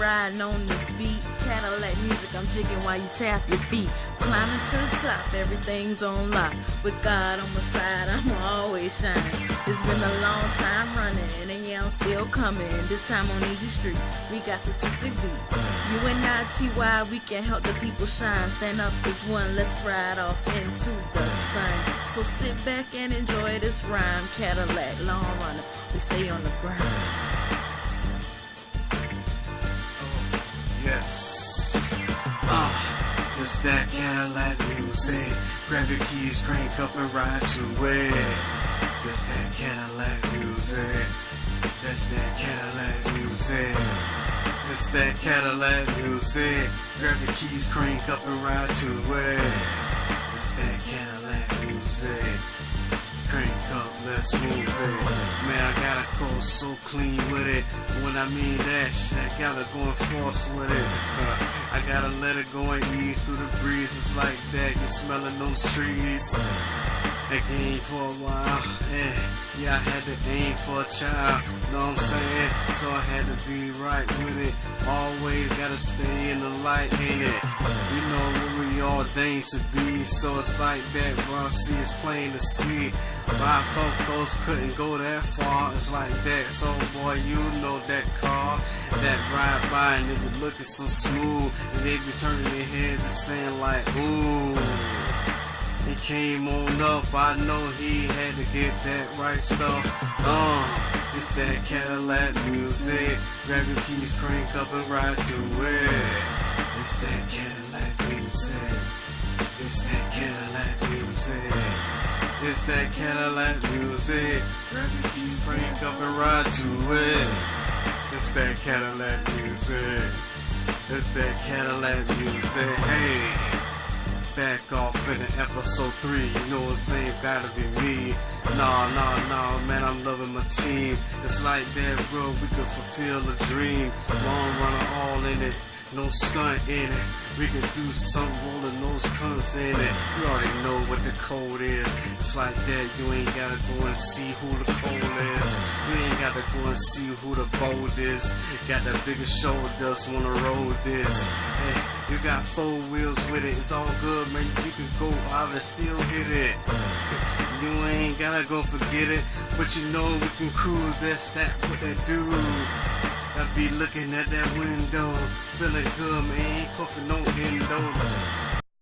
riding on this beat. Cadillac music, I'm jigging while you tap your feet. Climbing to the top, everything's on lock. With God on my side, I'm always shining. It's been a long time running, and yeah, I'm still coming. This time on Easy Street, we got statistic beat. You and I, T.Y., we can help the people shine. Stand up as one, let's ride off into the sun. So sit back and enjoy this rhyme. Cadillac, long runner, we stay on the grind. Yes. It's that Cadillac music. Grab your keys, crank up and ride to it. It's that Cadillac music. That's that Cadillac music. It's that Cadillac music. Grab your keys, crank up and ride to it. It's that Cadillac music. Crank up, let's move it. Man, I gotta go so clean with it. When I mean that shit, I gotta go and force with it. I gotta let it go and ease through the breeze. It's like that, you smelling those trees. They came for a while, yeah, I had to aim for a child, know what I'm saying? So I had to be right with it. Always gotta stay in the light, ain't it? You know what we ordained to be, so it's like that, bro. See, it's plain to see. Bifocals couldn't go that far, it's like that. So boy, you know that car that ride by and they be looking so smooth, and they be turning their heads and saying like, ooh. He came on up, I know he had to get that right stuff. It's that Cadillac music. Grab your keys, crank up and ride to it. It's that Cadillac music. It's that Cadillac music. It's that Cadillac music. Grab your keys, crank up and ride to it. It's that Cadillac music. It's that Cadillac music. Hey. Back off in the episode 3, you know what I'm saying, gotta be me. Nah, man, I'm loving my team. It's like that, bro, we can fulfill a dream. Long runner all in it, no stunt in it. We can do some rolling those cunts in it. You already know what the code is. It's like that, you ain't gotta go and see who the code is. You ain't gotta go and see who the bold is. Got the biggest shoulders, wanna roll this. Hey, you got 4 wheels with it, it's all good, man. You can go out and still hit it. You ain't gotta go forget it, but you know we can cruise. That's that, what that do. I be looking at that window, feeling good, man. Ain't coughing no endo.